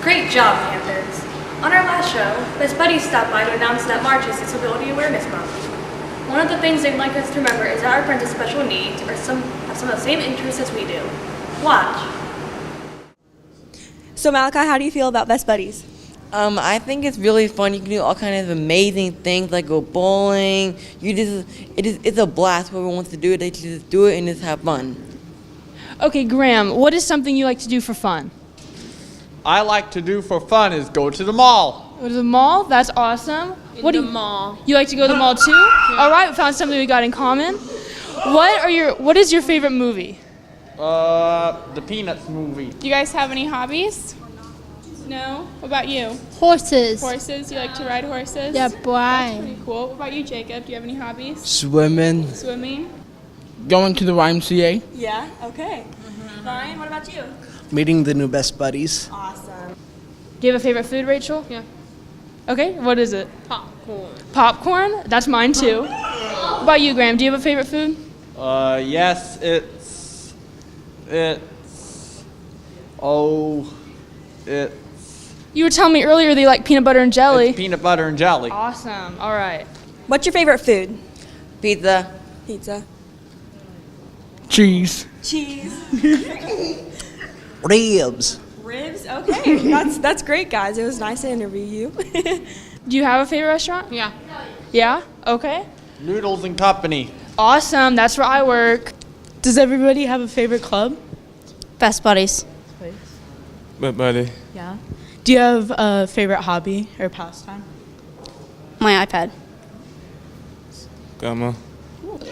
Great job, campers. On our last show, Best Buddies stopped by to announce that March is Disability Awareness Month. One of the things they'd like us to remember is that our friends with special needs have some of the same interests as we do. Watch. So Malachi, how do you feel about Best Buddies? I think it's really fun. You can do all kinds of amazing things like go bowling. It's a blast. Whoever wants to do it, they just do it and just have fun. Okay, Graham, what is something you like to do for fun? I like to do for fun is go to the mall. Go to the mall? That's awesome. Mall. You like to go to the mall too? Yeah. All right, we found something we got in common. What is your favorite movie? The Peanuts movie. Do you guys have any hobbies? No? What about you? Horses. Horses? You like to ride horses? Yeah, That's boy. pretty cool. What about you, Jacob? Do you have any hobbies? Swimming. Swimming? Going to the YMCA. Yeah, okay. Ryan, what about you? Meeting the new Best Buddies. Awesome. Do you have a favorite food, Rachel? Yeah. Okay, what is it? Popcorn. Popcorn? That's mine too. What about you, Graham? Do you have a favorite food? Yes, it's You were telling me earlier they like peanut butter and jelly. it's peanut butter and jelly. Awesome. All right. What's your favorite food? Pizza. Pizza. Cheese. Cheese. Ribs. Ribs? Okay. That's great, guys. It was nice to interview you. Do you have a favorite restaurant? Yeah. Yeah? Okay. Noodles and Company. Awesome. That's where I work. Does everybody have a favorite club? Best Buddies. Best Buddy. Yeah. Do you have a favorite hobby or pastime? My iPad. Gamma.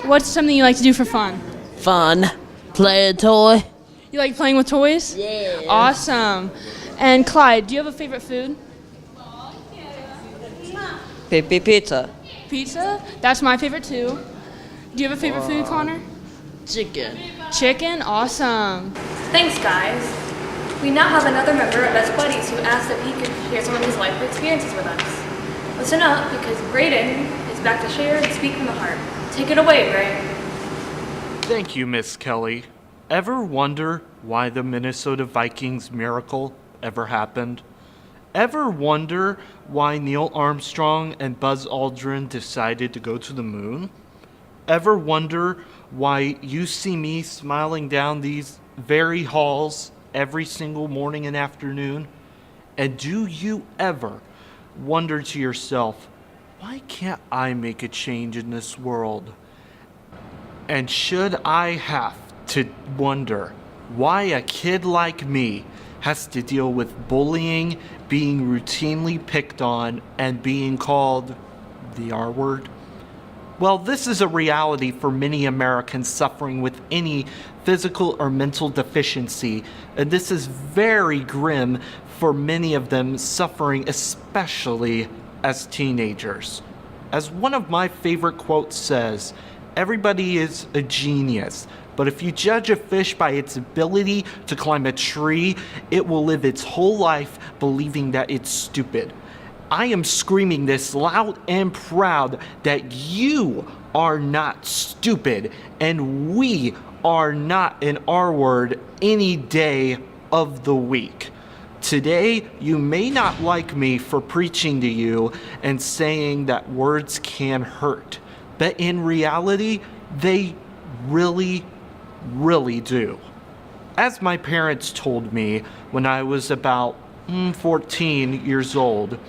What's something you like to do for fun? Fun. Play a toy. You like playing with toys? Yeah. Awesome. And Clyde, do you have a favorite food? Pizza. Pizza? That's my favorite too. Do you have a favorite food, Connor? Chicken. Chicken? Awesome. Thanks, guys. We now have another member of Best Buddies who asked if he could share some of his life experiences with us. Listen up, because Braden is back to share and speak from the heart. Take it away, Braden. Thank you, Miss Kelly. Ever wonder why the Minnesota Vikings miracle ever happened? Ever wonder why Neil Armstrong and Buzz Aldrin decided to go to the moon? Ever wonder why you see me smiling down these very halls every single morning and afternoon? And do you ever wonder to yourself, why can't I make a change in this world? And should I have to wonder why a kid like me has to deal with bullying, being routinely picked on, and being called the R word? Well, this is a reality for many Americans suffering with any physical or mental deficiency, and this is very grim for many of them suffering, especially as teenagers. As one of my favorite quotes says, everybody is a genius, but if you judge a fish by its ability to climb a tree, it will live its whole life believing that it's stupid. I am screaming this loud and proud that you are not stupid and we are not an R word any day of the week. Today, you may not like me for preaching to you and saying that words can hurt, but in reality, they really do. As my parents told me when I was about 14 years old,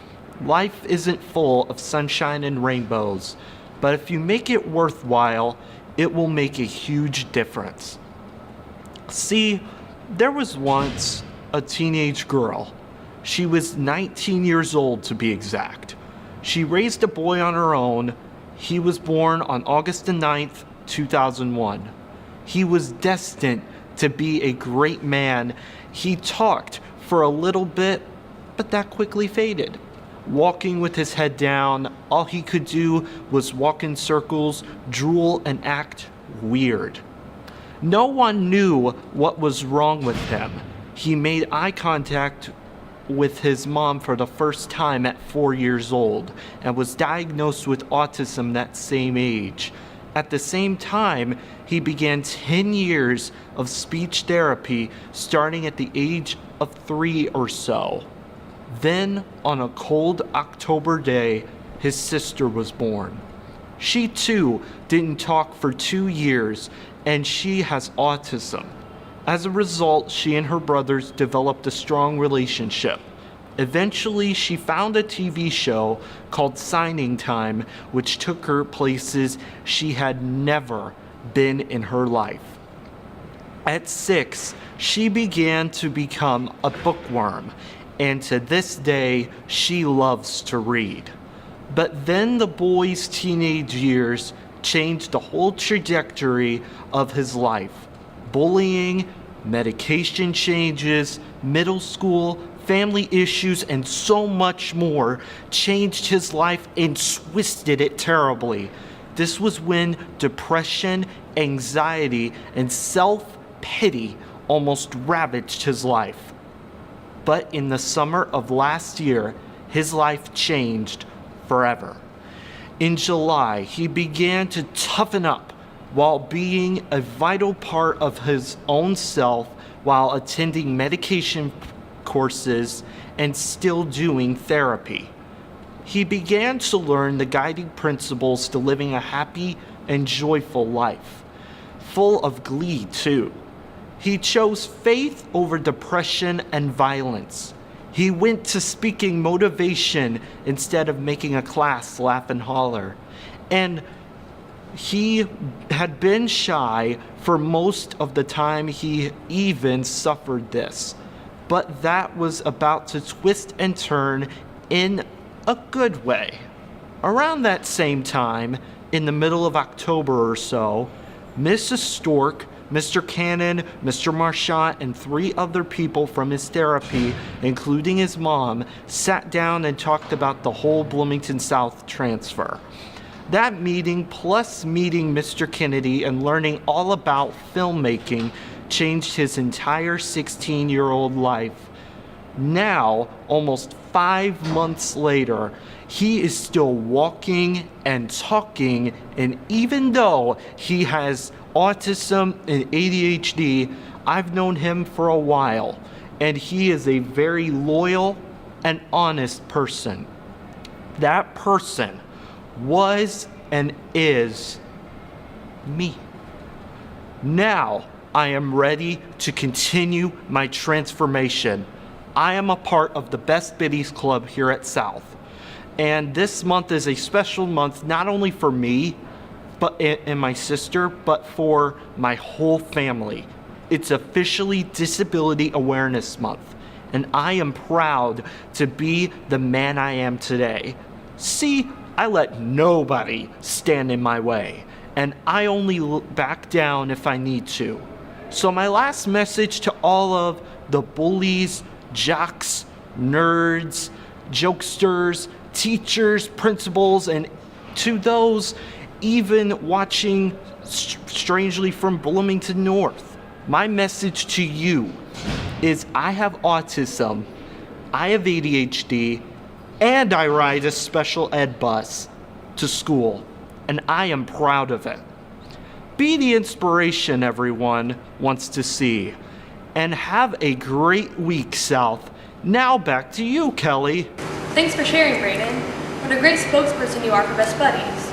life isn't full of sunshine and rainbows, but if you make it worthwhile, it will make a huge difference. See, there was once a teenage girl. She was 19 years old to be exact. She raised a boy on her own. He was born on August the 9th, 2001. He was destined to be a great man. He talked for a little bit, but that quickly faded. Walking with his head down, all he could do was walk in circles, drool, and act weird. No one knew what was wrong with him. He made eye contact with his mom for the first time at 4 years old and was diagnosed with autism that same age. At the same time, he began 10 years of speech therapy starting at the age of 3 or so. Then, on a cold October day, his sister was born. She too didn't talk for 2 years, and she has autism. As a result, she and her brothers developed a strong relationship. Eventually, she found a TV show called Signing Time, which took her places she had never been in her life. At 6, she began to become a bookworm, and to this day, she loves to read. But then the boy's teenage years changed the whole trajectory of his life. Bullying, medication changes, middle school, family issues, and so much more changed his life and twisted it terribly. This was when depression, anxiety, and self-pity almost ravaged his life. But in the summer of last year, his life changed forever. In July, he began to toughen up while being a vital part of his own self while attending medication courses and still doing therapy. He began to learn the guiding principles to living a happy and joyful life, full of glee too. He chose faith over depression and violence. He went to speaking motivation instead of making a class laugh and holler. And he had been shy for most of the time he even suffered this. But that was about to twist and turn in a good way. Around that same time, in the middle of October or so, Mrs. Stork, Mr. Cannon, Mr. Marchant, and 3 other people from his therapy, including his mom, sat down and talked about the whole Bloomington South transfer. That meeting, plus meeting Mr. Kennedy and learning all about filmmaking, changed his entire 16-year-old life. Now, almost 5 months later, he is still walking and talking, and even though he has autism and ADHD, I've known him for a while, and he is a very loyal and honest person. That person was and is me. Now I am ready to continue my transformation. I am a part of the Best Biddies Club here at South. And this month is a special month, not only for me and my sister, but for my whole family. It's officially Disability Awareness Month, and I am proud to be the man I am today. See, I let nobody stand in my way, and I only back down if I need to. So my last message to all of the bullies, jocks, nerds, jokesters, teachers, principals, and to those even watching strangely from Bloomington North, my message to you is I have autism, I have ADHD, and I ride a special ed bus to school, and I am proud of it. Be the inspiration everyone wants to see, and have a great week, South. Now back to you, Kelly. Thanks for sharing, Brayden. What a great spokesperson you are for Best Buddies.